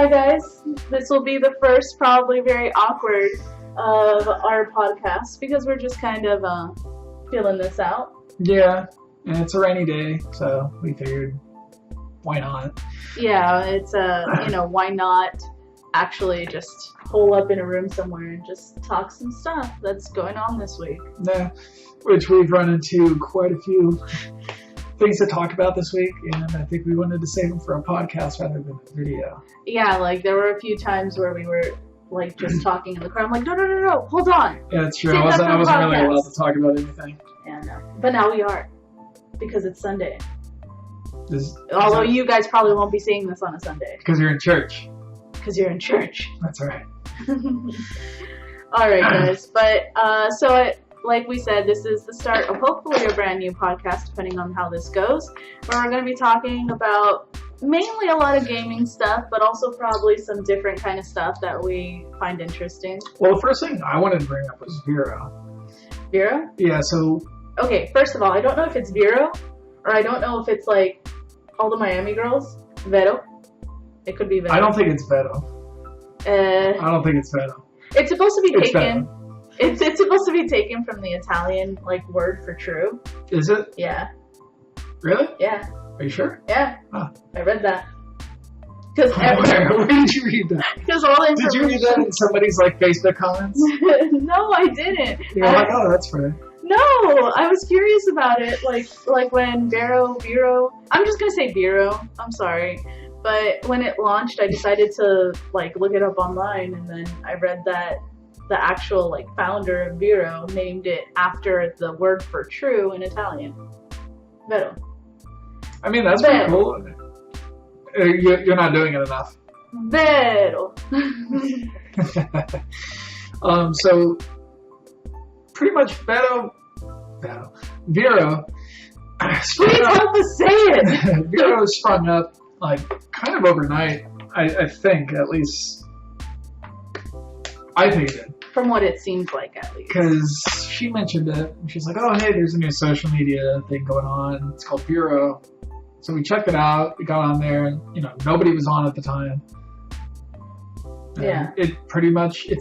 Hi guys, this will be the first probably very awkward of our podcast because we're just kind of feeling this out. Yeah, and it's a rainy day, so we figured, why not? Yeah, it's why not actually just hole up in a room somewhere and just talk some stuff that's going on this week. Yeah, which we've run into quite a few things to talk about this week, and I think we wanted to save them for a podcast rather than a video. Yeah, like there were a few times where we were like just talking in the car. I'm like, no, hold on. Yeah, it's true. I wasn't really allowed to talk about anything. Yeah, no. But now we are, because it's Sunday. Although you guys probably won't be seeing this on a Sunday. Because you're in church. Because you're in church. That's right. All right, guys. But like we said, this is the start of hopefully a brand new podcast, depending on how this goes, where we're going to be talking about mainly a lot of gaming stuff, but also probably some different kind of stuff that we find interesting. Well, the first thing I wanted to bring up was Vero. Vero? Yeah, so... Okay, first of all, I don't know if it's Vero, or I don't know if it's like all the Miami girls. Vero? It could be Vero. I don't think it's Vero. I don't think it's Vero. It's supposed to be taken... Vero. It's supposed to be taken from the Italian word for true. Is it? Yeah. Really? Yeah. Are you sure? Yeah. Huh. I read that. Where did you read that? Because all the Did you read that in somebody's Facebook comments? No, I didn't. You're like, oh, that's fair. No, I was curious about it. Like when Vero, I'm just gonna say Vero. I'm sorry. But when it launched, I decided to look it up online, and then I read that the actual founder of Vero named it after the word for true in Italian. Vero. I mean, that's pretty cool. You're not doing it enough. Vero. So pretty much Vero. Please help us say it. Vero sprung up kind of overnight. I think, at least. I think it did. From what it seems like, at least. Because she mentioned it. And she's like, oh, hey, there's a new social media thing going on. It's called Vero. So we checked it out. We got on there. And, nobody was on at the time. And yeah. It pretty much, if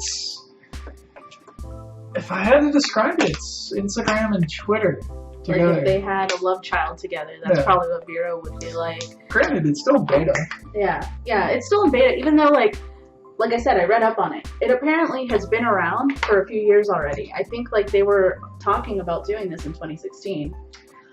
I had to describe it, it's Instagram and Twitter together. If they had a love child together, that's probably what Vero would be like. Granted, it's still beta. Yeah, it's still in beta, even though, like I said, I read up on it. It apparently has been around for a few years already. I think they were talking about doing this in 2016.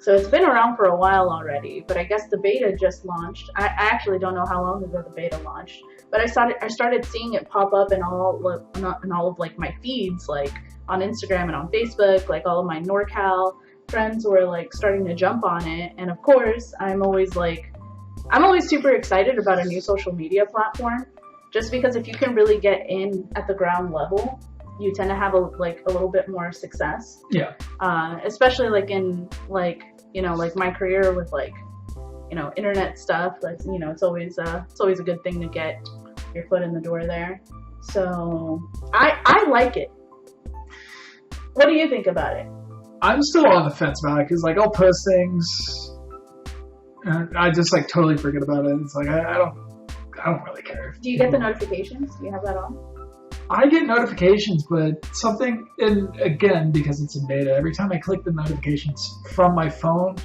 So it's been around for a while already, but I guess the beta just launched. I actually don't know how long ago the beta launched, but I started seeing it pop up in all of my feeds, on Instagram and on Facebook. All of my NorCal friends were starting to jump on it, and of course I'm always super excited about a new social media platform. Just because if you can really get in at the ground level, you tend to have a little bit more success. Yeah. Especially in my career with internet stuff. It's always a good thing to get your foot in the door there. So I like it. What do you think about it? I'm still on the fence about it because I'll post things and I just totally forget about it. It's I don't really care. Do you get the notifications? Do you have that on? I get notifications, but and again, because it's in beta, every time I click the notifications from my phone,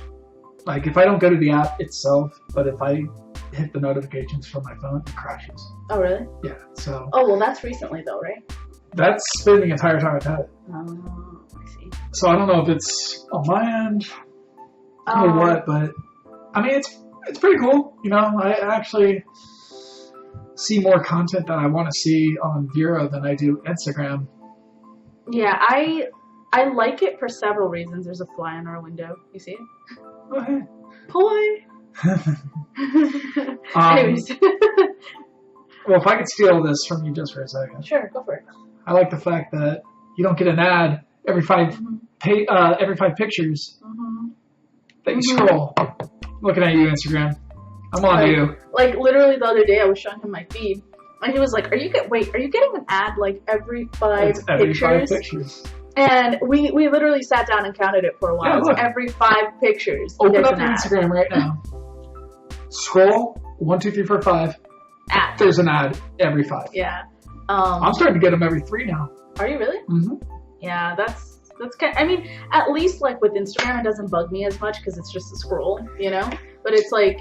if I don't go to the app itself, but if I hit the notifications from my phone, it crashes. Oh, really? Yeah, so... Oh, well, that's recently, though, right? That's been the entire time I've had it. Oh, I see. So I don't know if it's on my end or what, but... I mean, it's pretty cool. I actually see more content that I want to see on Vero than I do Instagram. Yeah, I like it for several reasons. There's a fly on our window. You see it? Oh, hey. Poi! Anyways. Well, if I could steal this from you just for a second. Sure, go for it. I like the fact that you don't get an ad every five pictures that you scroll. Looking at you, Instagram. I'm on you. Literally the other day, I was showing him my feed, and he was like, "Are you getting an ad every five pictures?" Every 5 pictures. And we literally sat down and counted it for a while. Yeah, so every 5 pictures. Open up your Instagram right now. Scroll 1, 2, 3, 4, 5. Ad. There's an ad every 5. Yeah. I'm starting to get them every 3 now. Are you really? Mm-hmm. Yeah, that's kind. I mean, at least like with Instagram, it doesn't bug me as much because it's just a scroll, you know. But it's like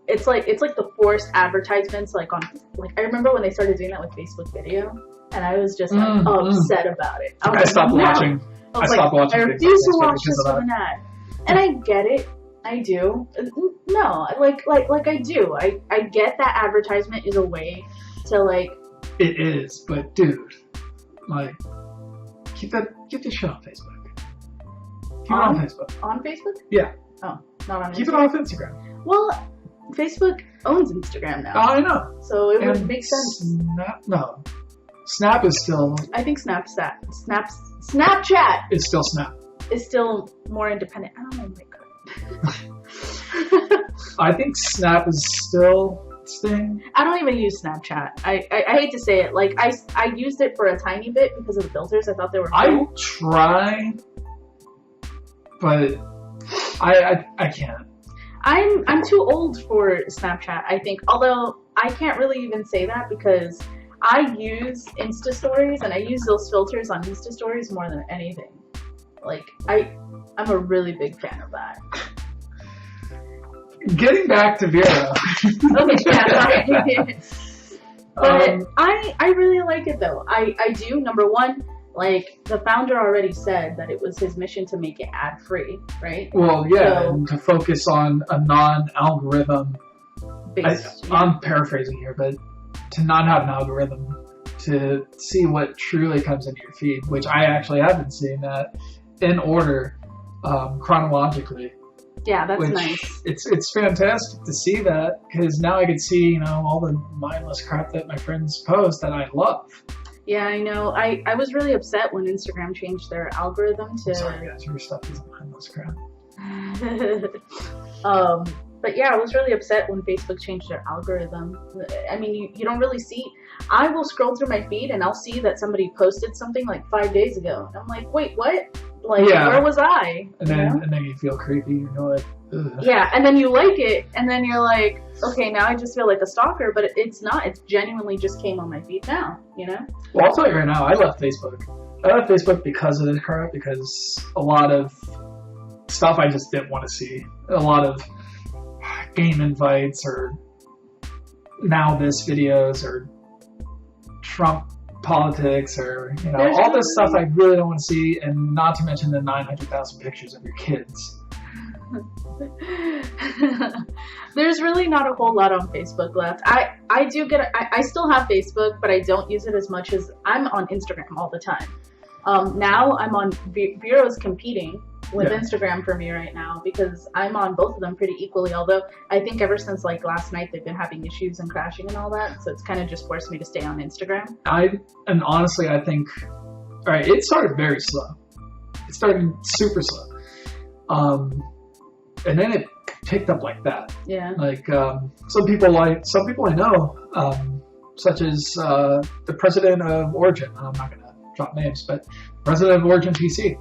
the forced advertisements, like on like I remember when they started doing that with Facebook Video, and I was just like upset about it. I stopped watching. I stopped watching. I refuse to watch this with an ad, and I get it. I do. No, like I do. I get that advertisement is a way to like. It is, but dude, like, keep this shit on Facebook. Keep it on Facebook. On Facebook? Yeah. Oh, not on Instagram. Keep it off Instagram. Well, Facebook owns Instagram now. Oh, I know. So it would make sense. Snap is still. I think Snapchat is still Snap. Is still more independent. I don't know. I think Snap is still thing. I don't even use Snapchat. I hate to say it. Like I used it for a tiny bit because of the filters. I thought they were cool. I try, but I can't. I'm too old for Snapchat, I think. Although I can't really even say that because I use Insta Stories and I use those filters on Insta Stories more than anything. Like I'm a really big fan of that. Getting back to Vero. Okay, yeah. But I really like it though. I do. Number one, like the founder already said that it was his mission to make it ad free, right? Well, yeah, and to focus on a non-algorithm. I'm paraphrasing here, but to not have an algorithm to see what truly comes into your feed, which I actually have been seeing that in order, chronologically. Yeah, that's nice. It's fantastic to see that because now I can see, all the mindless crap that my friends post that I love. Yeah, I know. I was really upset when Instagram changed their algorithm to. I'm sorry, guys, your stuff isn't mindless crap. But yeah, I was really upset when Facebook changed their algorithm. I mean, you don't really see. I will scroll through my feed and I'll see that somebody posted something like 5 days ago. I'm like, wait, what? Like, where was I? And then you feel creepy. You're like, ugh. Yeah, and then you like it, and then you're like, okay, now I just feel like a stalker, but it's not. It's genuinely just came on my feed now, Well, I'll tell you right now, I left Facebook. I left Facebook because of this crap, because a lot of stuff I just didn't want to see. A lot of game invites or now this videos or Trump politics or all this stuff I really don't want to see, and not to mention the 900,000 pictures of your kids. There's really not a whole lot on Facebook left. I still have Facebook, but I don't use it as much as I'm on Instagram all the time. Now I'm on Vero's competing with Instagram for me right now because I'm on both of them pretty equally, although I think ever since like last night they've been having issues and crashing and all that, so it's kind of just forced me to stay on Instagram. And honestly I think, alright, it started very slow. It started super slow. And then it picked up like that. Yeah. Like some people I know, such as the president of Origin. I'm not gonna drop names, but president of Origin PC.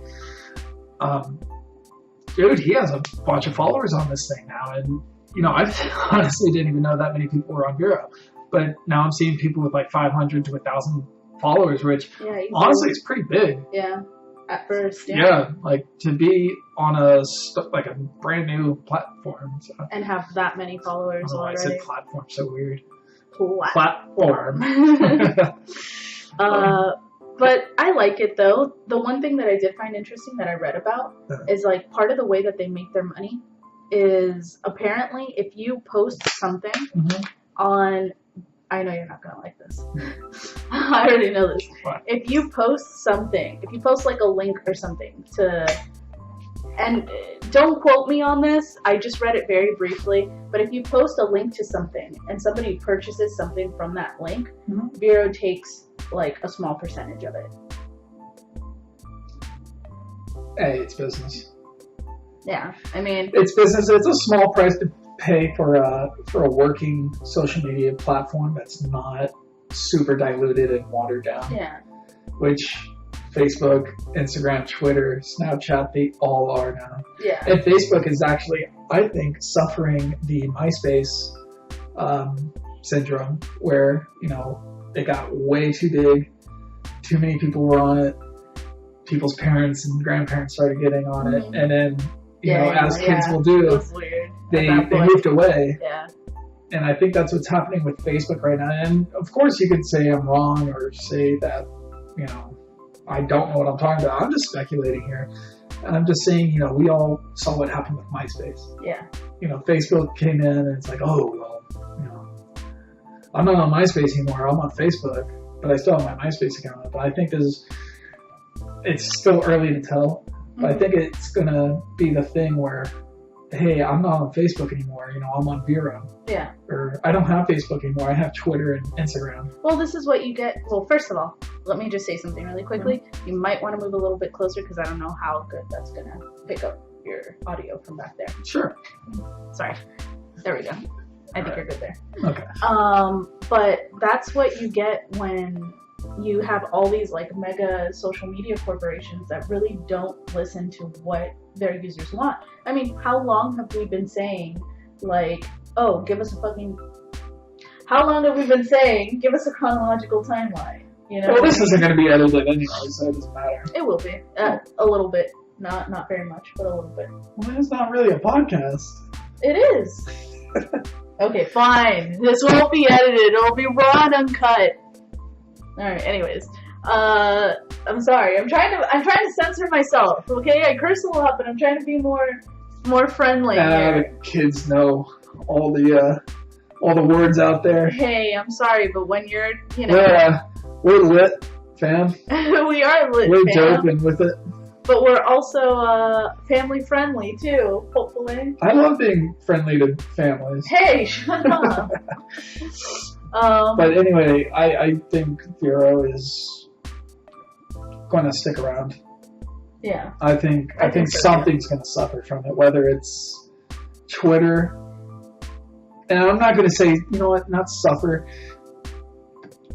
Dude, he has a bunch of followers on this thing now, and I honestly didn't even know that many people were on Vero, but now I'm seeing people with like 500 to 1,000 followers, which honestly is pretty big. Yeah. At first, like to be on a brand new platform, and have that many followers already. I said platform, so weird. Platform. But I like it though. The one thing that I did find interesting that I read about is like part of the way that they make their money is apparently if you post something on. I know you're not going to like this. I already know this. What? If you post something, if you post like a link or something and don't quote me on this, I just read it very briefly, but if you post a link to something and somebody purchases something from that link, Vero takes like a small percentage of it. Hey, it's business. Yeah, I mean... It's business. It's a small price to pay for a working social media platform that's not super diluted and watered down. Yeah. Which Facebook, Instagram, Twitter, Snapchat, they all are now. Yeah. And Facebook is actually, I think, suffering the MySpace syndrome, where, you know, it got way too big, too many people were on it, people's parents and grandparents started getting on it, and then, you know, as kids will do, they moved away. Yeah. And I think that's what's happening with Facebook right now. And of course you could say I'm wrong or say that, you know, I don't know what I'm talking about. I'm just speculating here. And I'm just saying, you know, we all saw what happened with MySpace. Yeah. You know, Facebook came in and it's like, oh, well, you know, I'm not on MySpace anymore. I'm on Facebook, but I still have my MySpace account. But I think it's still early to tell. But I think it's going to be the thing where, hey, I'm not on Facebook anymore. You know, I'm on Vero. Yeah. Or I don't have Facebook anymore. I have Twitter and Instagram. Well, this is what you get. Well, first of all, let me just say something really quickly. Mm-hmm. You might want to move a little bit closer because I don't know how good that's going to pick up your audio from back there. Sure. Sorry. There we go. I think you're good there. Okay. But that's what you get when you have all these like mega social media corporations that really don't listen to what their users want. I mean, how long have we been saying, like, oh, give us a fucking... How long have we been saying, give us a chronological timeline? You know? Well, this isn't going to be edited anyway, so it doesn't matter. It will be. A little bit. Not very much, but a little bit. Well, it's not really a podcast. It is. Okay, fine. This won't be edited. It'll be raw and uncut. Alright, anyways. I'm sorry. I'm trying to censor myself, okay? I curse a lot, but I'm trying to be more friendly here. The kids know all the words out there. Hey, I'm sorry, but when you're, you know... We're lit, fam. We are lit, we're fam. joking with it. But we're also family friendly too, hopefully. I love being friendly to families. Hey, shut up. But anyway, I think Vero is going to stick around. Yeah. I think so, something's going to suffer from it, whether it's Twitter. And I'm not going to say, you know what, not suffer.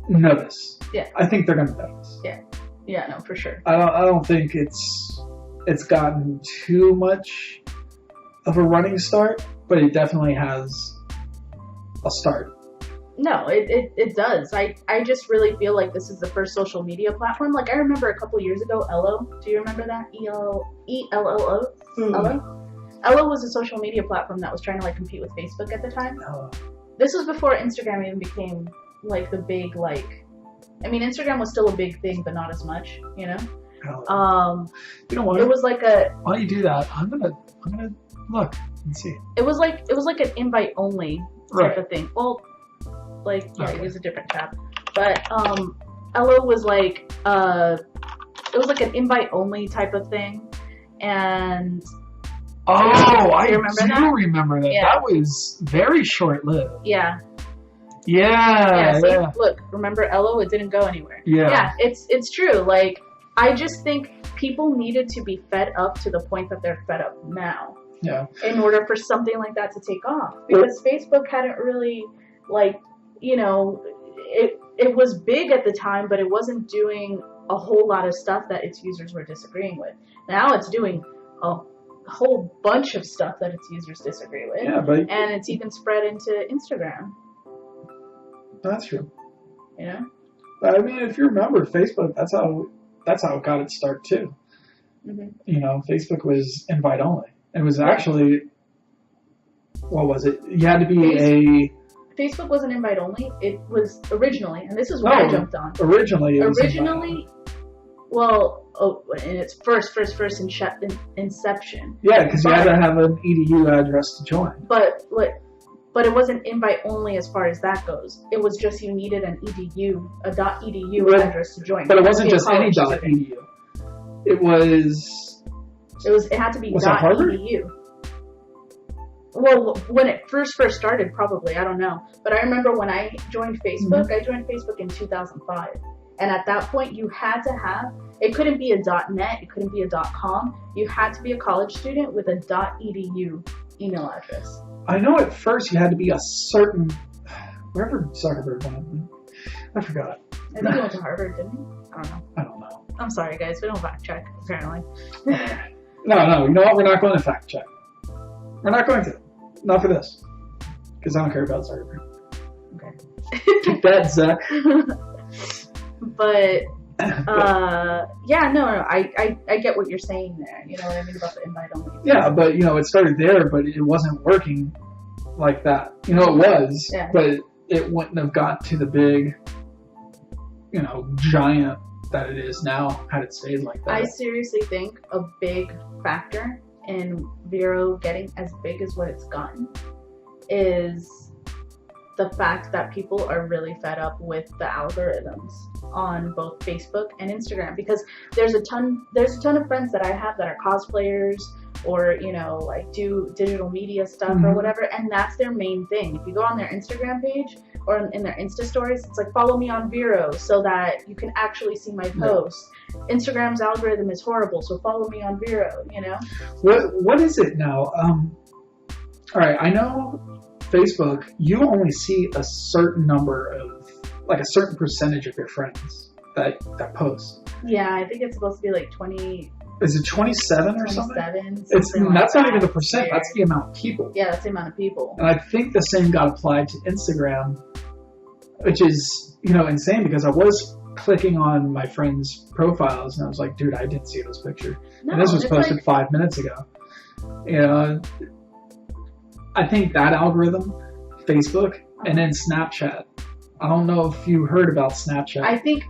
Notice. Yeah. I think they're going to notice. Yeah. Yeah, no, for sure. I don't think it's gotten too much of a running start, but it definitely has a start. No, it does. I just really feel like this is the first social media platform. Like, I remember a couple years ago, Ello. Do you remember that? ELLO? Ello? Ello was a social media platform that was trying to, like, compete with Facebook at the time. Oh. This was before Instagram even became, like, the big, like... I mean, Instagram was still a big thing, but not as much, you know? Oh. You know what? It was like a... Why don't you do that? I'm gonna look and see. It was like an invite-only type of thing. Well... Like, yeah, it was a different tab. But, Ello was like, it was like an invite-only type of thing. And... Oh, I remember that? Yeah. That was very short-lived. Yeah. Yeah. See, look, remember Ello? It didn't go anywhere. Yeah. Yeah, it's true. Like, I just think people needed to be fed up to the point that they're fed up now. Yeah. In order for something like that to take off. Because Facebook hadn't really, like... You know, it was big at the time, but it wasn't doing a whole lot of stuff that its users were disagreeing with. Now it's doing a whole bunch of stuff that its users disagree with. Yeah, but... And it's even spread into Instagram. That's true. You know? I mean, if you remember, Facebook, that's how it got its start, too. Mm-hmm. You know, Facebook was invite only. It was actually... What was it? You had to be Facebook wasn't invite only. It was originally, and this is what I jumped on. Originally, well, in its first inception. Yeah, because you had to have an edu address to join. But it wasn't invite only as far as that goes. It was just you needed an edu, a .edu address to join. But it wasn't just any .edu. It had to be .edu. Well, when it first started, probably, I don't know. But I remember when I joined Facebook, I joined Facebook in 2005. And at that point, you had to have, it couldn't be a .net, it couldn't be a .com. You had to be a college student with a .edu email address. I know at first you had to be a certain, wherever Zuckerberg went. I forgot. I think he went to Harvard, didn't he? I don't know. I'm sorry, guys. We don't fact check, apparently. No. You know what? We're not going to fact check. We're not going to. Not for this. Because I don't care about Zuckerberg. Okay. Take that, Zach. But yeah, no, I get what you're saying there. You know what I mean about the invite only. Yeah, but it started there, but it wasn't working like that. It was, but it wouldn't have got to the big, giant that it is now had it stayed like that. I seriously think a big factor in Vero getting as big as what it's gotten is the fact that people are really fed up with the algorithms on both Facebook and Instagram, because there's a ton of friends that I have that are cosplayers or like do digital media stuff or whatever, and that's their main thing. If you go on their Instagram page or in their Insta stories, it's like, follow me on Vero so that you can actually see my posts. Instagram's algorithm is horrible, so follow me on Vero. What is it now? All right, I know Facebook, you only see a certain number of, like a certain percentage of your friends that post. Yeah, I think it's supposed to be like 20. Is it 27 or something? 27. That's not even the percent. That's the amount of people. Yeah, that's the amount of people. And I think the same got applied to Instagram, which is insane, because I was clicking on my friends' profiles and I was like, dude, I didn't see this picture. No, and this was posted 5 minutes ago. I think that algorithm, Facebook, and then Snapchat. I don't know if you heard about Snapchat. I think,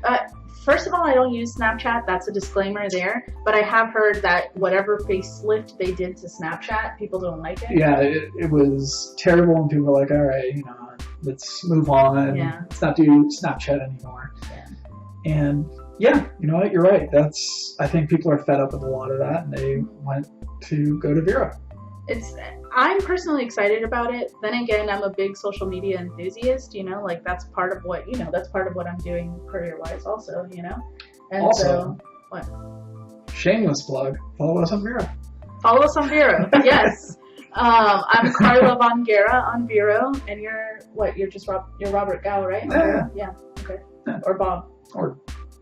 first of all, I don't use Snapchat. That's a disclaimer there. But I have heard that whatever facelift they did to Snapchat, people don't like it. Yeah, it was terrible, and people were like, all right, let's move on. Yeah. Let's not do Snapchat anymore. Yeah. And yeah, you know what? You're right. I think people are fed up with a lot of that, and they went to go to Vero. I'm personally excited about it. Then again, I'm a big social media enthusiast, like that's part of what, that's part of what I'm doing career-wise also, And also, so, what? Shameless plug, follow us on Vero. Follow us on Vero, yes. I'm Karla Von Guerra on Vero, and you're just you're Robert Gao, right? Yeah. Yeah, okay. Yeah. Or Bob.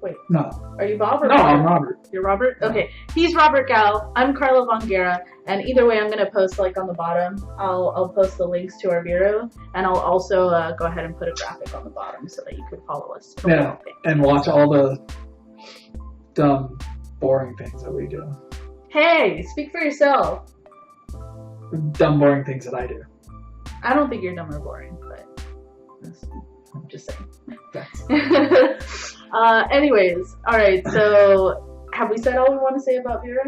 Wait. No. Are you Bob or No, Robert? I'm Robert. You're Robert? Okay. He's Robert Gao. I'm Karla Von Guerra. And either way, I'm going to post on the bottom. I'll post the links to our Vero. And I'll also go ahead and put a graphic on the bottom so that you can follow us. Yeah. And watch all the dumb, boring things that we do. Hey, speak for yourself. Dumb, boring things that I do. I don't think you're dumb or boring, but I'm just saying. Thanks. Anyways, all right. So, have we said all we want to say about Vero?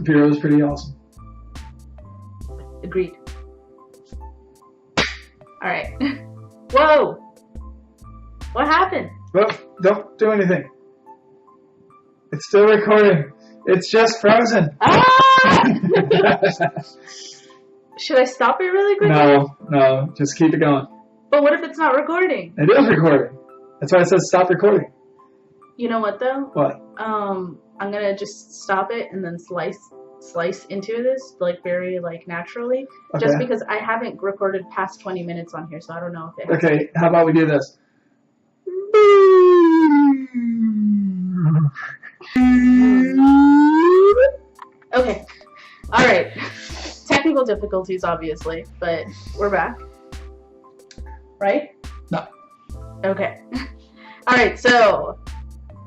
Vero is pretty awesome. Agreed. All right. Whoa! What happened? Well, don't do anything. It's still recording. It's just frozen. Ah! Should I stop it really quickly? No. Just keep it going. But what if it's not recording? It is recording. That's why it says stop recording. You know what though? What? I'm gonna just stop it and then slice into this very naturally. Okay. Just because I haven't recorded past 20 minutes on here, so I don't know if it has Okay, how about we do this? Okay. Alright. Technical difficulties, obviously, but we're back. Right? No. Okay. Alright, so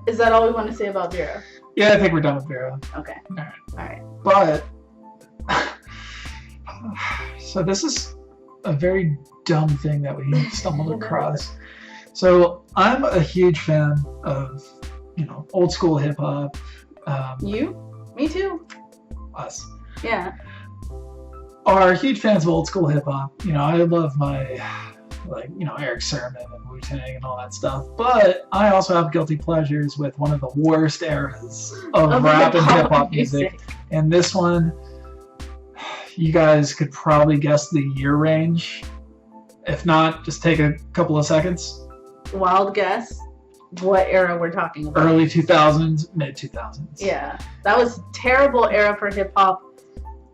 is that all we want to say about Vero? Yeah, I think we're done with Vero. Okay. Alright. But so this is a very dumb thing that we stumbled across. So I'm a huge fan of, old school hip hop. You? Me too. Us. Yeah. Are huge fans of old school hip hop. I love my Eric Sermon and Wu-Tang and all that stuff. But I also have guilty pleasures with one of the worst eras of rap and hip hop music. And this one, you guys could probably guess the year range. If not, just take a couple of seconds. Wild guess. What era we're talking about? Early 2000s, mid 2000s. Yeah, that was a terrible era for hip hop.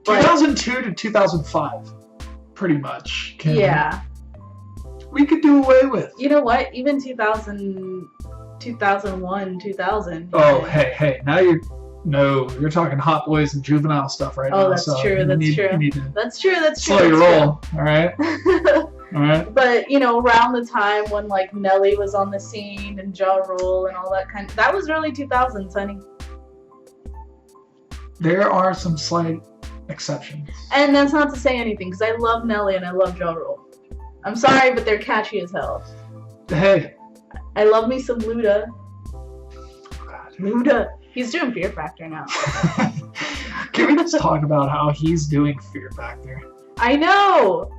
2002 to 2005, pretty much. Yeah. We could do away with. You know what? Even 2000, 2001, 2000. Oh, hey. Now you're talking Hot Boys and Juvenile stuff right now. Oh, that's true. That's true. You need to That's true. slow your roll, all right? All right. But you know, around the time when like Nelly was on the scene and Ja Rule and all that was early 2000s, honey. There are some slight exceptions. And that's not to say anything, because I love Nelly and I love Ja Rule. I'm sorry, but they're catchy as hell. Hey. I love me some Luda. Oh, God. Luda. He's doing Fear Factor now. Can we just talk about how he's doing Fear Factor? I know.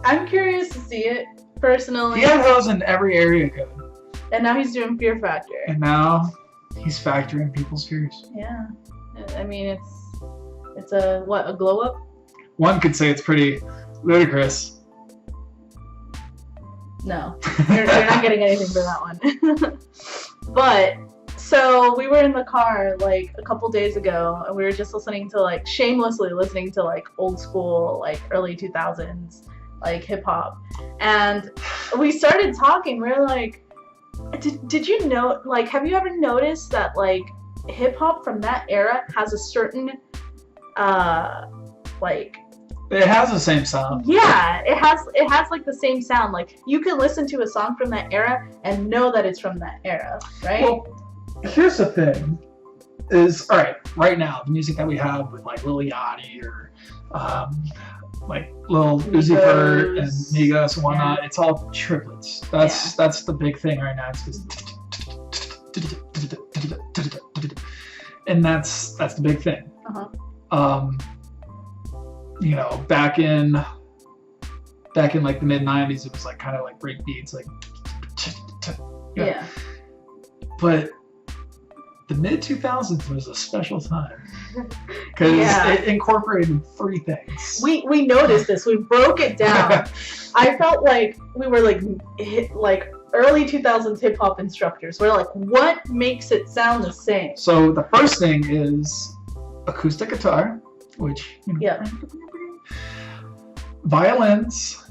I'm curious to see it personally. He has those in every area code. And now he's doing Fear Factor. And now he's factoring people's fears. Yeah. I mean, it's a glow up? One could say it's pretty ludicrous. No. You're not getting anything for that one. But, so we were in the car like a couple days ago and we were just shamelessly listening to like old school, like early 2000s, like hip hop. And we started talking. We were like, did you know, like, have you ever noticed that like hip hop from that era has a certain, like, it has the same sound. Yeah, it has like the same sound. Like you can listen to a song from that era and know that it's from that era, right? Well, here's the thing: is all right now the music that we have with like Lil Yachty or like Lil Uzi Vert and Migos and whatnot, it's all triplets. That's the big thing right now. It's just and that's the big thing. You know, back in like the mid 90s, it was like kind of like break beats, like yeah. But the mid 2000s was a special time because it incorporated three things. We noticed this. We broke it down. I felt like we were like early 2000s hip hop instructors. We're like, what makes it sound the same? So the first thing is acoustic guitar, which violins,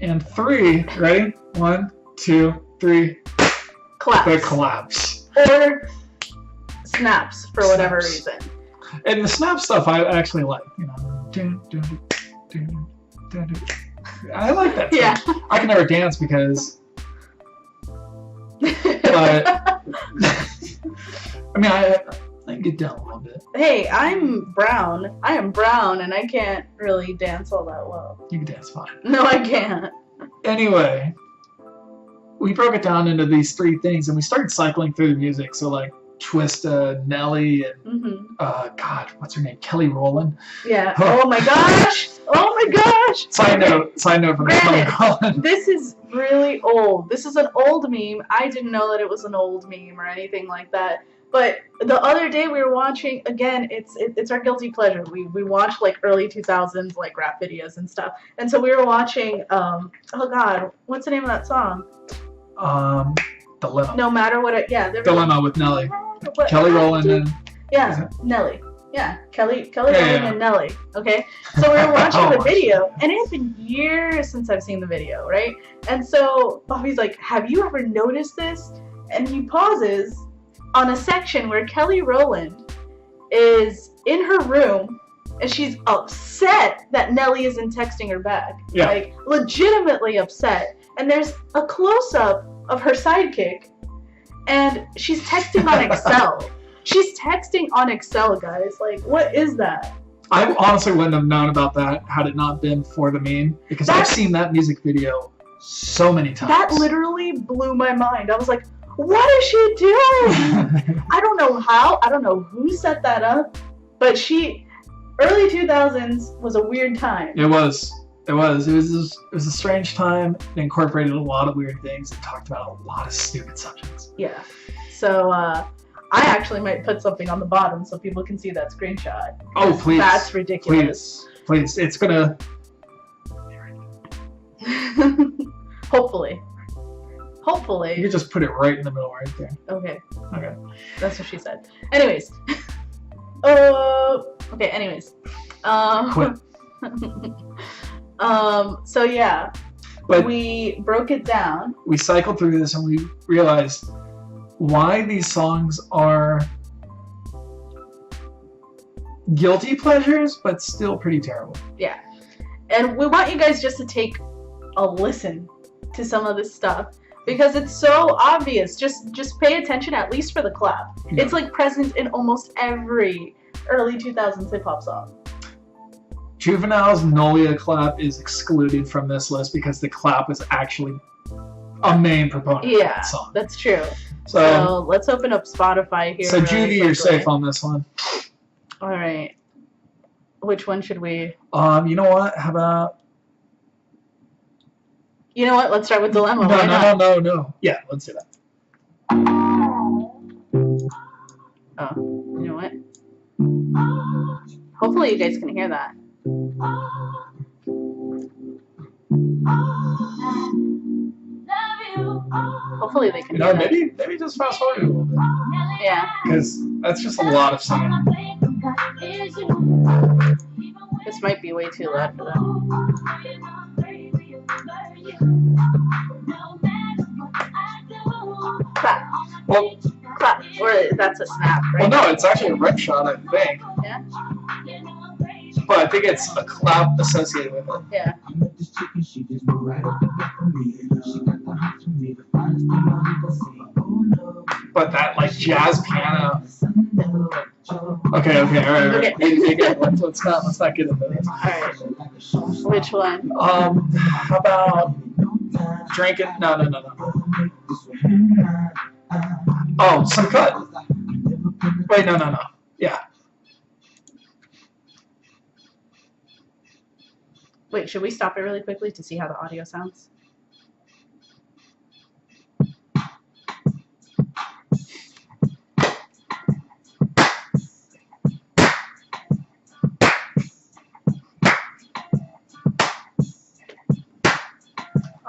and three. Ready? 1, 2, 3. Claps. The claps. Or snaps for whatever reason. And the snap stuff I actually like. You know, I like that. Yeah. Stuff. I can never dance because. But I mean, I can get down a little bit. Hey, I am brown, and I can't really dance all that well. You can dance fine. No, I can't. Anyway, we broke it down into these three things, and we started cycling through the music. So like Twista, Nelly, and God, what's her name? Kelly Rowland. Yeah. Oh my gosh. Oh my gosh. Side note from Kelly Rowland. This is really old. This is an old meme. I didn't know that it was an old meme or anything like that. But the other day we were watching, again, it's our guilty pleasure. We watch like early 2000s like rap videos and stuff. And so we were watching, oh God, what's the name of that song? Dilemma. No matter what Dilemma with Nelly. Kelly Rowland and... Yeah, Nelly. Yeah, Kelly Rowland and Nelly. Okay? So we were watching the video, and it's been years since I've seen the video, right? And so Bobby's like, have you ever noticed this? And he pauses on a section where Kelly Rowland is in her room and she's upset that Nelly isn't texting her back. Yeah. Like, legitimately upset. And there's a close-up of her sidekick and she's texting on Excel. She's texting on Excel, guys. Like, what is that? I honestly wouldn't have known about that had it not been for the meme, because I've seen that music video so many times. That literally blew my mind. I was like, what is she doing? I don't know how. I don't know who set that up. But early 2000s was a weird time. It was a strange time. It incorporated a lot of weird things. It talked about a lot of stupid subjects. Yeah. So, I actually might put something on the bottom so people can see that screenshot. Oh, please. That's ridiculous. Please. It's gonna... Hopefully. You can just put it right in the middle right there. Okay. Okay. That's what she said. Anyways. Okay, anyways. Quit. So yeah. But we broke it down. We cycled through this and we realized why these songs are guilty pleasures, but still pretty terrible. Yeah. And we want you guys just to take a listen to some of this stuff because it's so obvious. Just pay attention, at least for the clap. Yeah. It's like present in almost every early 2000s hip hop song. Juvenile's Nolia clap is excluded from this list because the clap was actually a main proponent of that song. That's true. So let's open up Spotify here. So Juvie, you're safe on this one. All right. Which one should we? You know what? How about? You know what? Let's start with Dilemma. No. Yeah, let's do that. Oh, you know what? Hopefully you guys can hear that. Hopefully they can hear that. Maybe just fast forward a little bit. Yeah. Because that's just a lot of singing. This might be way too loud for them. Clap. Well, clap. Or that's a snap, right? Well, no, it's actually a rim shot, I think. Yeah. But I think it's a clap associated with it. Yeah. But that like jazz piano. Okay, all right. Let's not get into this. All right. Which one? How about drinking? No. Oh, some cut. Wait, no. Yeah. Wait, should we stop it really quickly to see how the audio sounds?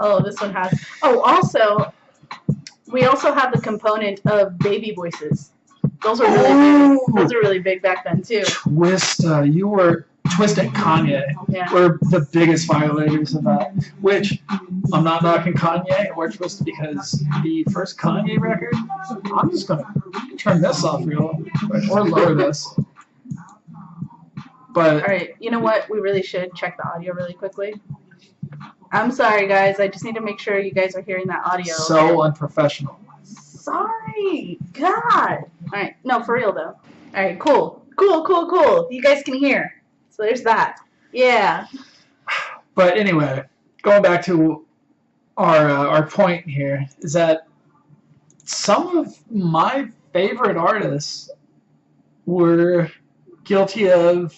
Oh, this one has. Oh, also, we also have the component of baby voices. Those were really big. Those were really big back then too. Twista, Twista and Kanye were the biggest violators of that. Which I'm not knocking Kanye or Twista because the first Kanye record. I'm just gonna turn this off real quick or lower this. But all right, you know what? We really should check the audio really quickly. I'm sorry, guys. I just need to make sure you guys are hearing that audio. So unprofessional. Sorry. God. All right. No, for real, though. All right, cool. You guys can hear. So there's that. Yeah. But anyway, going back to our point here is that some of my favorite artists were guilty of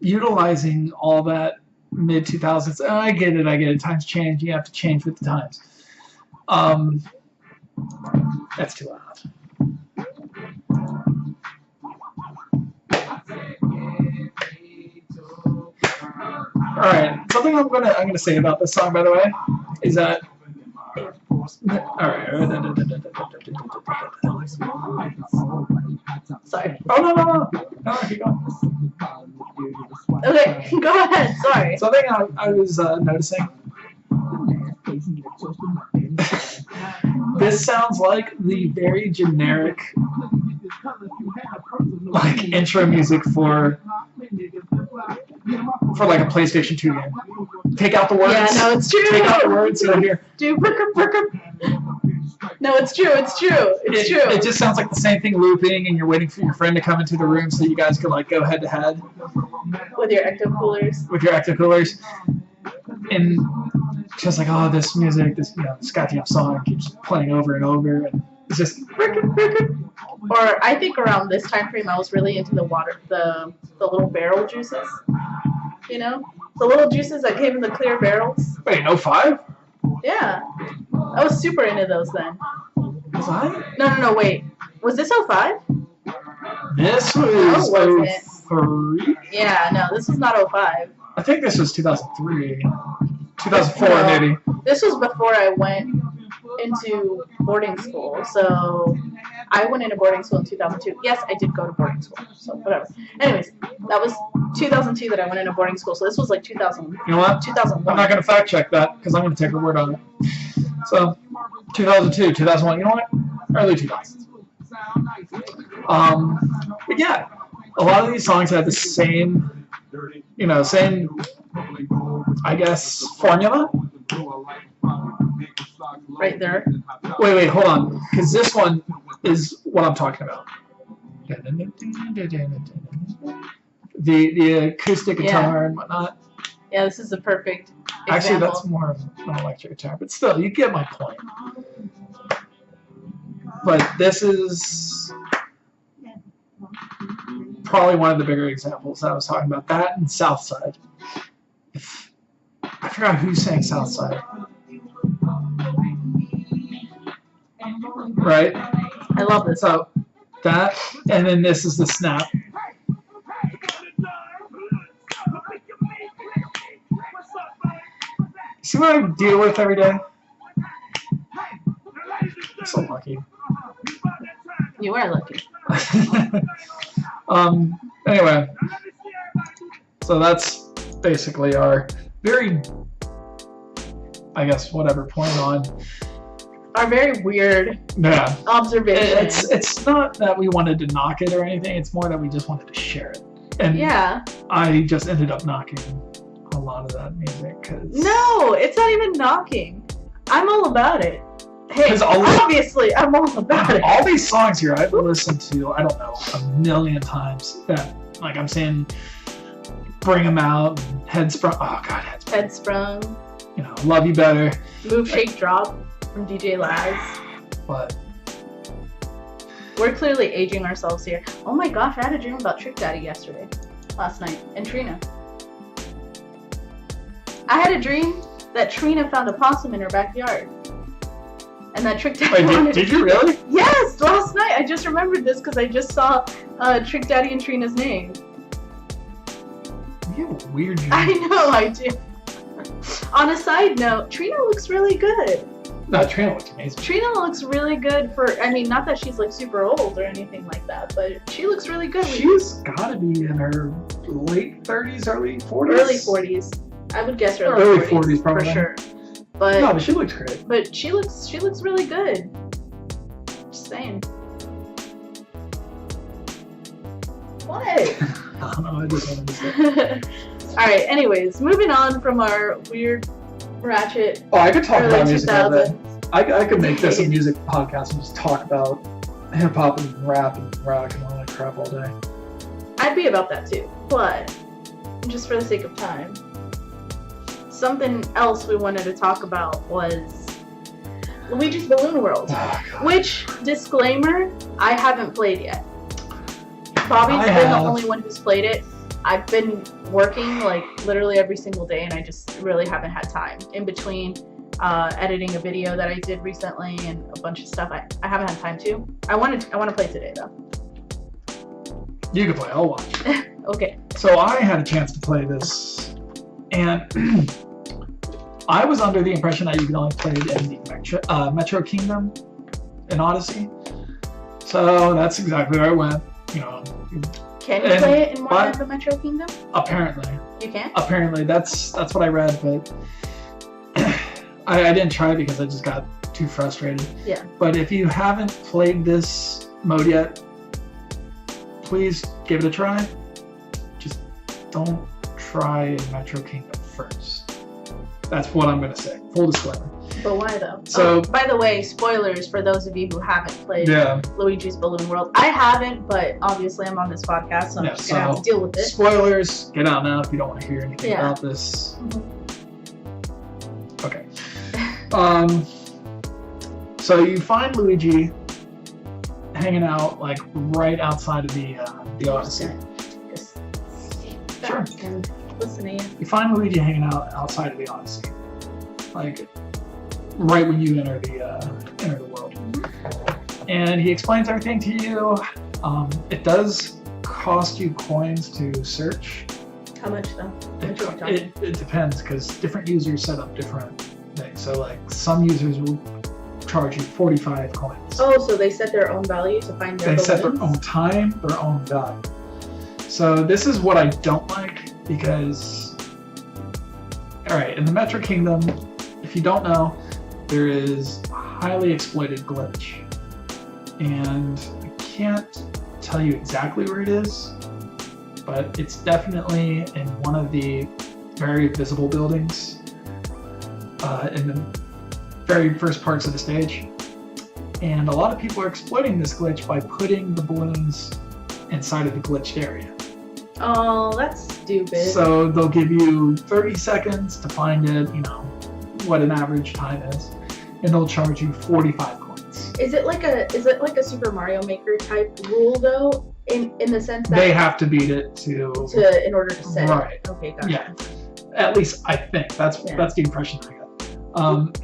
utilizing all that mid-2000s. I get it. Times change. You have to change with the times. That's too loud. All right. Something I'm gonna say about this song, by the way, is that. All right. Sorry. Oh no. Keep going. Okay, go ahead. Sorry. Something I was noticing. This sounds like the very generic, like intro music for like a PlayStation 2 game. Take out the words. Yeah, no, it's true. Take out the words so here. Do perk. No, it's true. It's true. It just sounds like the same thing looping, and you're waiting for your friend to come into the room so you guys can like go head to head with your ecto coolers. And just like, oh, this music, this goddamn song keeps playing over and over, and it's just. Or I think around this time frame, I was really into the little barrel juices. You know, the little juices that came in the clear barrels. Wait, 05? Yeah, I was super into those then. Was I? No, wait. Was this 05? This was 03? Yeah, no, this was not 05. I think this was 2003. 2004, maybe. This was before I went into boarding school. So I went into boarding school in 2002. Yes, I did go to boarding school. So whatever. Anyways, that was 2002 that I went into boarding school. So this was like 2000. You know what? 2001. I'm not going to fact check that because I'm going to take her word on it. So 2002, 2001. You know what? Early 2000s. But yeah, a lot of these songs had the same you know, same, I guess, formula. Right there. Wait, hold on, because this one is what I'm talking about. The acoustic guitar and whatnot. Yeah, this is the perfect example. Actually, that's more of an electric guitar, but still, you get my point. But this is probably one of the bigger examples that I was talking about. That and Southside. I forgot who sang Southside. Right? I love this. So that, and then this is the snap. See what I deal with every day? I'm so lucky. You are lucky. Anyway, so that's basically our very, I guess, whatever point on. Our very weird observation. It's not that we wanted to knock it or anything. It's more that we just wanted to share it. And yeah. I just ended up knocking a lot of that music. No, it's not even knocking. I'm all about it. Hey, obviously, I'm all about it. All these songs here I've listened to, I don't know, a million times. That, like I'm saying, Bring 'Em Out, Headsprung. Oh, God, Headsprung. You know, Love You Better. Move, Shake, Drop from DJ Laz. But we're clearly aging ourselves here. Oh my gosh, I had a dream about Trick Daddy last night, and Trina. I had a dream that Trina found a possum in her backyard. And that Trick Daddy did you really? Yes, last night. I just remembered this because I just saw Trick Daddy and Trina's name. You have a weird dream. I know, I do. On a side note, Trina looks really good. No, Trina looks amazing. Trina looks really good for, I mean, not that she's like super old or anything like that, but she looks really good. She's gotta be in her late 30s, early 40s? Early 40s. I would guess early 40s probably. For sure. But no, but she looks great. But she looks really good. Just saying. What? I don't know, I just wanted to say. Alright, anyways, moving on from our weird ratchet. Oh, I could talk about music all day. 2000s. I could make this a music podcast and just talk about hip hop and rap and rock and all that crap all day. I'd be about that too, but just for the sake of time. Something else we wanted to talk about was Luigi's Balloon World, which, disclaimer, I haven't played yet. Bobby's been the only one who's played it. I've been working like literally every single day, and I just really haven't had time. In between editing a video that I did recently and a bunch of stuff, I haven't had time to. I want to play today though. You can play. I'll watch. Okay. So I had a chance to play this, and I was under the impression that you could only play it in the Metro Kingdom in Odyssey. So that's exactly where I went. You know. Can you play it in more than the Metro Kingdom? Apparently. You can? Apparently, that's what I read, but I didn't try because I just got too frustrated. Yeah. But if you haven't played this mode yet, please give it a try. Just don't try in Metro Kingdom first. That's what I'm going to say. Full disclaimer. But why though? So, by the way, spoilers for those of you who haven't played Luigi's Balloon World. I haven't, but obviously I'm on this podcast, so I'm just going to have to deal with it. Spoilers, get out now if you don't want to hear anything about this. Okay. So you find Luigi hanging out like right outside of the Odyssey. Just sure. And listen to you. You find Luigi hanging out outside of the Odyssey, like right when you enter the world. And he explains everything to you. It does cost you coins to search. How much though? It depends because different users set up different things. So like some users will charge you 45 coins. Oh, so they set their own value to find their balloons? They set their own time, their own value. So this is what I don't like because, alright, in the Metro Kingdom, if you don't know, there is a highly exploited glitch. And I can't tell you exactly where it is, but it's definitely in one of the very visible buildings in the very first parts of the stage. And a lot of people are exploiting this glitch by putting the balloons inside of the glitched area. Oh, that's stupid. So they'll give you 30 seconds to find it, what an average time is, and they'll charge you 45 coins. Is it like a Super Mario Maker type rule though? In the sense that they have to beat it to in order to set right. it. Okay, gotcha. Yeah. At least I think that's the impression I got.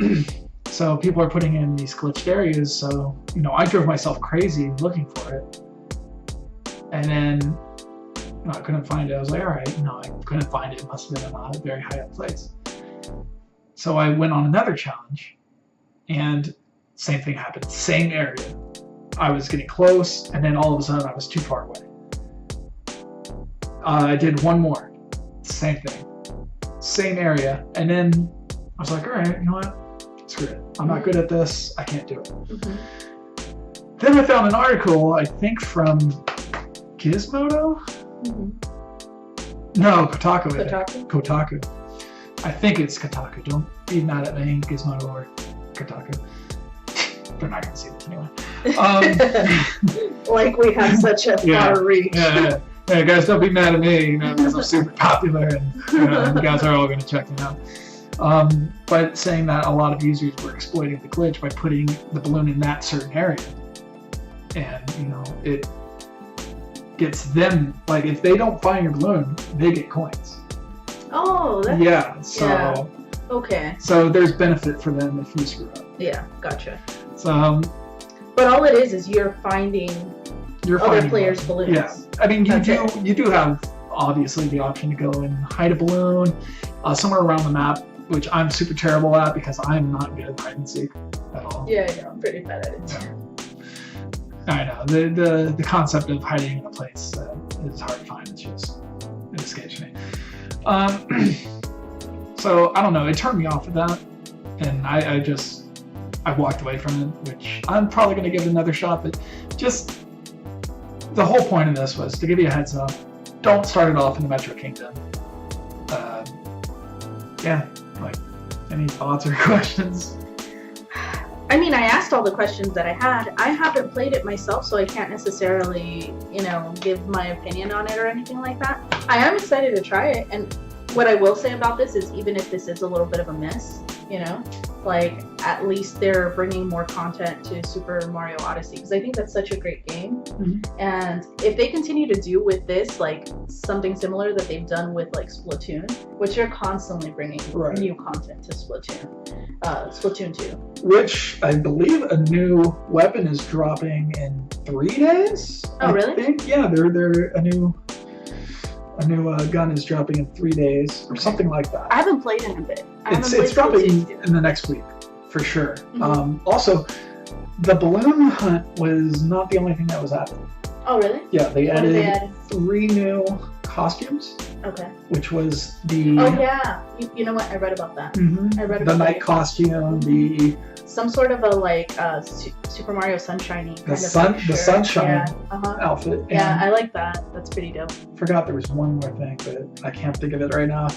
So people are putting in these glitched areas. So I drove myself crazy looking for it, and then I couldn't find it. I was like, all right, no, I couldn't find it. It must have been in a very high up place. So I went on another challenge, and same thing happened. Same area. I was getting close, and then all of a sudden I was too far away. I did one more. Same thing. Same area. And then I was like, all right, you know what? Screw it. I'm not good at this. I can't do it. Mm-hmm. Then I found an article, I think from Gizmodo? Mm-hmm. No, Kotaku. Kotaku. I think it's Kotaku. Don't be mad at me, Gizmodo or Kotaku. They're not going to see this anyway. Like we have such a far reach. Yeah, guys, don't be mad at me, because I'm super popular, and you guys are all going to check me out. But saying that a lot of users were exploiting the glitch by putting the balloon in that certain area, and it gets them, like, if they don't find your balloon, they get coins. Oh, that's okay. So there's benefit for them if you screw up. Yeah, gotcha. So, but all it is you're finding other players' balloons. Yeah, I mean you do have obviously the option to go and hide a balloon somewhere around the map, which I'm super terrible at because I'm not good at hide and seek at all. Yeah, I'm pretty bad at it too. I know the concept of hiding in a place is hard to find. It escapes me. So I don't know. It turned me off of that, and I walked away from it, which I'm probably going to give it another shot. But just the whole point of this was to give you a heads up. Don't start it off in the Metro Kingdom. Like, any thoughts or questions? I mean, I asked all the questions that I had. I haven't played it myself, so I can't necessarily, give my opinion on it or anything like that. I am excited to try it, and what I will say about this is even if this is a little bit of a miss, like, at least they're bringing more content to Super Mario Odyssey, because I think that's such a great game. Mm-hmm. And if they continue to do with this, like, something similar that they've done with, like, Splatoon, which they're constantly bringing new content to Splatoon 2. Which I believe a new weapon is dropping in 3 days. Oh, really? I think, yeah, they're a new gun is dropping in 3 days or something like that. I haven't played in a bit. It's dropping in the next week for sure. Mm-hmm. Also, the balloon hunt was not the only thing that was added. Oh, really? Yeah, they added 3 new costumes. Okay. Which was the... Oh, yeah. You know what? I read about that. Mm-hmm. I read about the night costume, the... Some sort of a, like, Super Mario Sunshiny kind the sunshine outfit. Yeah, I like that. That's pretty dope. Forgot there was one more thing, but I can't think of it right now.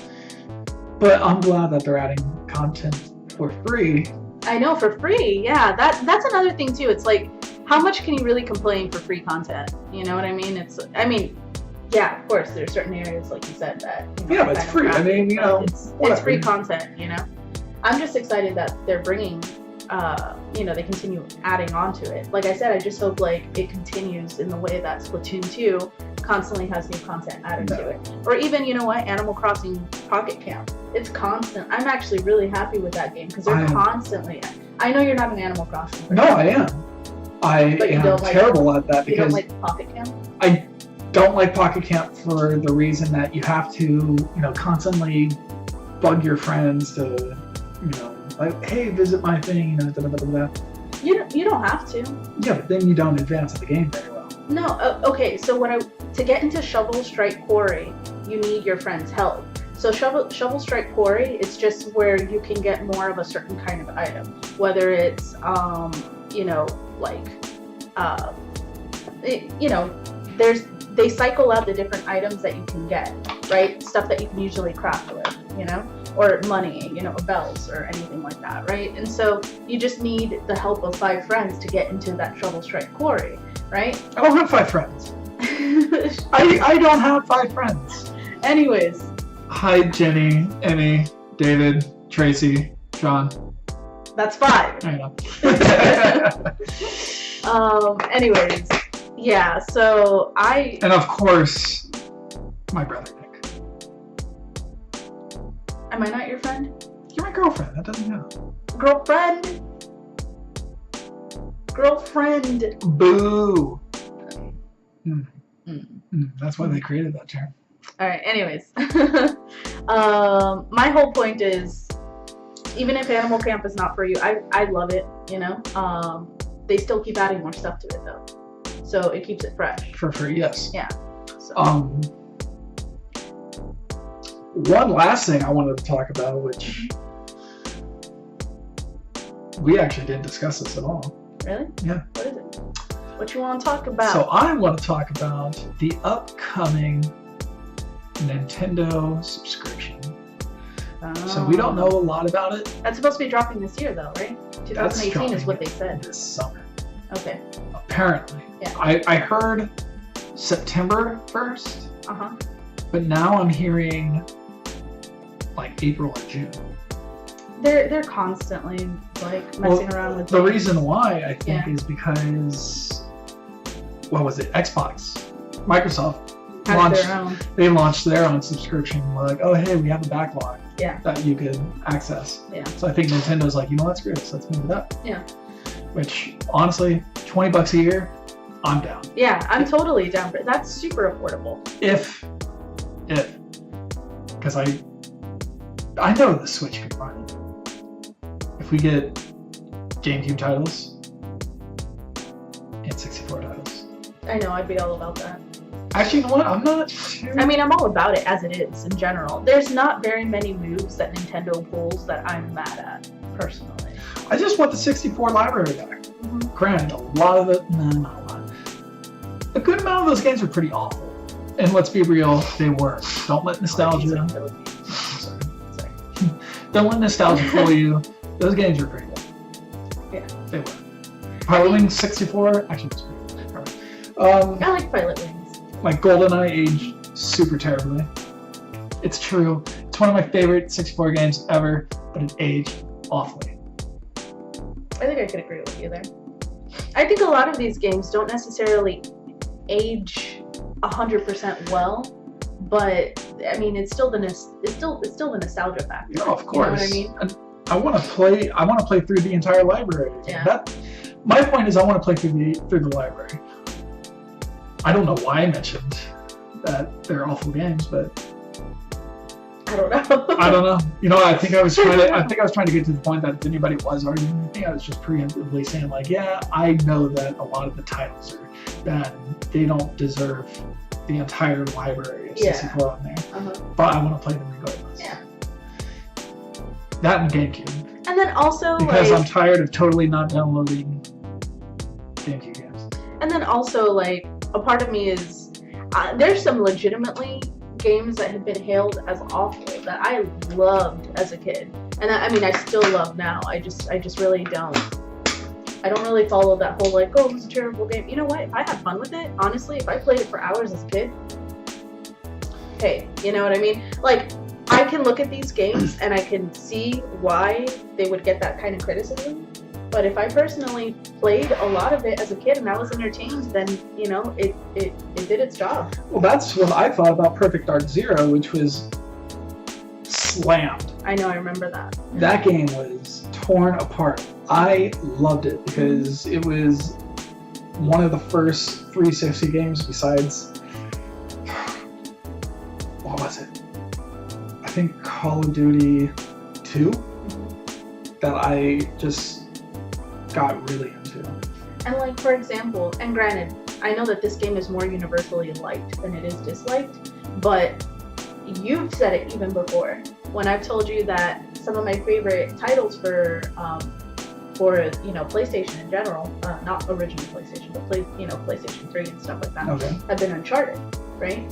But I'm glad that they're adding content for free. I know, for free. Yeah, that's another thing too. It's like, how much can you really complain for free content? You know what I mean? Yeah, of course, there's certain areas, like you said, that... yeah, but it's free. I mean, it's free content, I'm just excited that they're bringing... they continue adding on to it. Like I said, I just hope like it continues in the way that Splatoon 2 constantly has new content added to it. Or even, Animal Crossing Pocket Camp. It's constant. I'm actually really happy with that game because they're constantly... I know you're not an Animal Crossing person. No, I am. I am terrible at that because... You don't like Pocket Camp? I don't like Pocket Camp for the reason that you have to, constantly bug your friends to, like, hey, visit my thing, da, da, da, da, da. You don't have to. Yeah, but then you don't advance the game very well. No, okay, so to get into Shovel Strike Quarry, you need your friend's help. So Shovel Strike Quarry, it's just where you can get more of a certain kind of item. Whether it's, they cycle out the different items that you can get, right? Stuff that you can usually craft with, you know, or money, you know, bells or anything like that, right? And so you just need the help of 5 friends to get into that Shovel Strike quarry, right? I don't have 5 friends. I don't have 5 friends. Anyways. Hi, Jenny, Emmy, David, Tracy, John. That's 5. I know. Anyways, yeah, so And of course, my brother Nick. Am I not your friend? You're my girlfriend, that doesn't count. Girlfriend? Girlfriend. Boo. That's why they created that term. Alright, anyways. My whole point is, even if Animal Camp is not for you, I love it, you know? They still keep adding more stuff to it, though. So it keeps it fresh. For free, yes. Yeah. So. One last thing I wanted to talk about, which we actually didn't discuss this at all. Really? Yeah. What is it? What you want to talk about? So I want to talk about the upcoming Nintendo subscription. So we don't know a lot about it. That's supposed to be dropping this year, though, right? 2018 is what they said. This summer. Okay. Apparently. Yeah. I heard September 1st. Uh-huh. But now I'm hearing like April or June. They're constantly like messing around with the things. reason why I think is because what was it? Microsoft launched their own subscription. Like, oh hey, we have a backlog that you could access. Yeah. So I think Nintendo's like, you know what, screw this, let's move it up. Yeah. Which honestly, $20 a year, I'm down. Yeah, I'm totally down for it. That's super affordable. Because I know the Switch can run it. If we get GameCube titles and 64 titles. I know, I'd be all about that. Actually, you know what? I'm not sure. I mean, I'm all about it as it is in general. There's not very many moves that Nintendo pulls that I'm mad at, personally. I just want the 64 library back. Granted, a lot of it, not a lot. A good amount of those games are pretty awful. And let's be real, they were. Don't let nostalgia. Sorry. Don't let nostalgia fool you. Those games were pretty good. Yeah. They were. Pilot Wings 64 actually was pretty good. I like Pilot Wings. Like GoldenEye aged super terribly. It's true. It's one of my favorite 64 games ever, but it aged awfully. I think I could agree with you there. I think a lot of these games don't necessarily age 100% well, but I mean it's still the nostalgia factor. Yeah, of course. You know what I mean? And I want to play through the entire library. Yeah. My point is I want to play through the library. I don't know why I mentioned that they're awful games, but I don't know. I don't know. You know, I think I was trying to get to the point that if anybody was arguing with me, I was just preemptively saying like, yeah, I know that a lot of the titles are bad. They don't deserve the entire library of 64 on there. But I want to play them regardless. Yeah. That and GameCube. And then also because I'm tired of totally not downloading GameCube games. And then also like a part of me is there's some legitimately games that have been hailed as awful that I loved as a kid, and I mean I still love now. I just really don't. I don't really follow that whole like, oh, it's a terrible game. You know what? If I had fun with it, honestly, if I played it for hours as a kid, hey, you know what I mean? Like, I can look at these games and I can see why they would get that kind of criticism. But if I personally played a lot of it as a kid and I was entertained, then, you know, it did its job. Well, that's what I thought about Perfect Dark Zero, which was slammed. I know, I remember that. That game was torn apart. I loved it because it was one of the first 360 games besides, what was it? I think Call of Duty 2 that I just got really into. And like, for example, and granted, I know that this game is more universally liked than it is disliked, but you've said it even before when I've told you that some of my favorite titles for for PlayStation in general, not original PlayStation, but PlayStation 3 and stuff like that, have been Uncharted, right?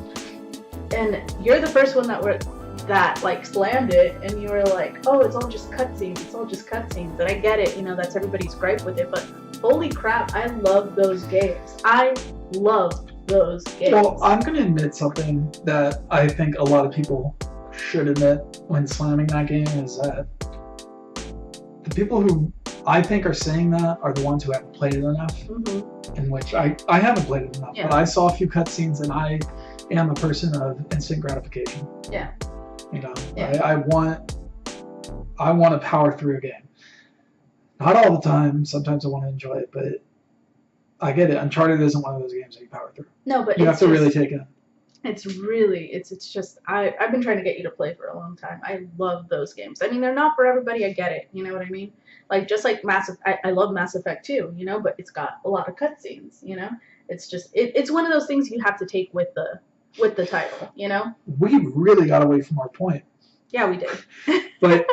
And you're the first one that like slammed it, and you were like, oh, it's all just cutscenes, and I get it, that's everybody's gripe with it, but holy crap, I love those games. I love those games. Well, I'm going to admit something that I think a lot of people should admit when slamming that game, is that the people who I think are saying that are the ones who haven't played it enough, in which I haven't played it enough, but I saw a few cutscenes, and I am a person of instant gratification. Yeah. I want to power through a game. Not all the time. Sometimes I want to enjoy it, but I get it. Uncharted isn't one of those games that you power through. No, but you have to really take it. It's just I've been trying to get you to play for a long time. I love those games. I mean, they're not for everybody. I get it. You know what I mean? Like just like I love Mass Effect too. But it's got a lot of cutscenes. It's just it's one of those things you have to take with the title. We really got away from our point. Yeah, we did. But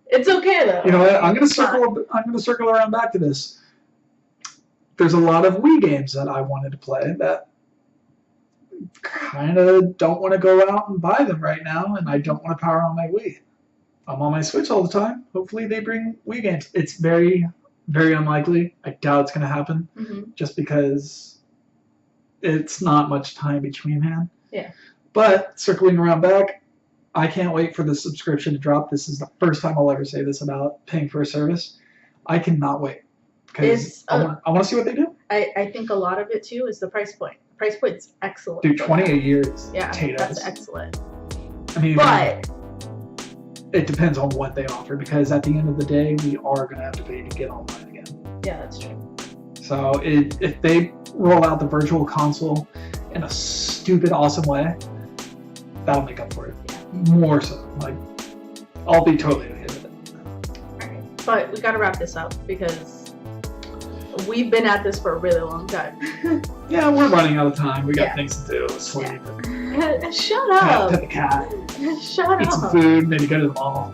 it's okay though. You know what? I'm gonna circle around back to this. There's a lot of Wii games that I wanted to play that kind of don't want to go out and buy them right now, and I don't want to power on my Wii. I'm on my Switch all the time. Hopefully they bring Wii games. It's very, very unlikely. I doubt it's going to happen, just because it's not much time between hand. Yeah. But circling around back, I can't wait for the subscription to drop. This is the first time I'll ever say this about paying for a service. I cannot wait, because I want to see what they do. I think a lot of it too is the price point. The price point's excellent. Dude, 20 a year is potatoes. That's excellent. I mean, but it depends on what they offer, because at the end of the day, we are going to have to pay to get online again. Yeah, that's true. So if they roll out the virtual console in a stupid, awesome way, that'll make up for it. More so. Like, I'll be totally okay with it. Alright, but we got to wrap this up, because we've been at this for a really long time. Yeah, we're running out of time. We got things to do. Sleep. Yeah. Shut up. Pet the cat. Shut up. Eat some food. Maybe go to the mall.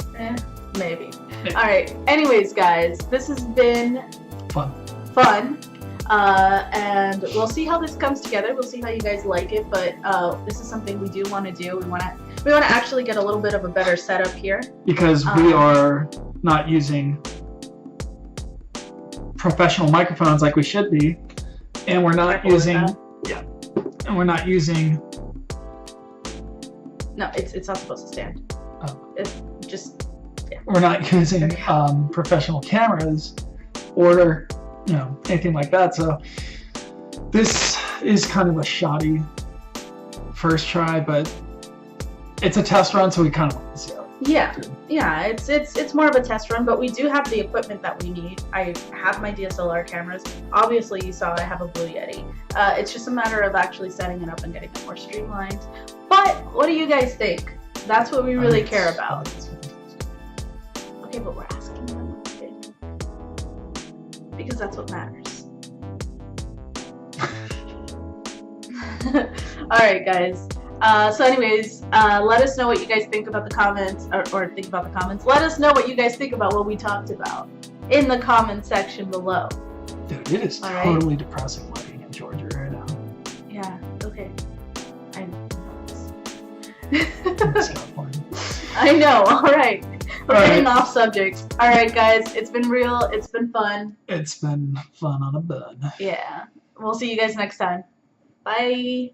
Maybe. All right. Anyways, guys, this has been fun. And we'll see how this comes together. We'll see how you guys like it. But this is something we do want to do. We want to actually get a little bit of a better setup here, because we are not using professional microphones like we should be, and we're not using No, it's not supposed to stand. It's just we're not using professional cameras or anything like that. So this is kind of a shoddy first try, but it's a test run, so we kind of want to see how it's more of a test run, but we do have the equipment that we need. I have my DSLR cameras. Obviously, you saw I have a Blue Yeti. It's just a matter of actually setting it up and getting it more streamlined. But what do you guys think? That's what we really care about. Okay, but we're asking them what they think, because that's what matters. All right, guys. So anyways, let us know what you guys think about the comments, or think about the comments. Let us know what you guys think about what we talked about in the comment section below. Dude, it is totally depressing living in Georgia right now. Yeah, okay. I know I know, alright. We're getting off subject. Alright, guys, it's been real, it's been fun. It's been fun on a bun. Yeah. We'll see you guys next time. Bye.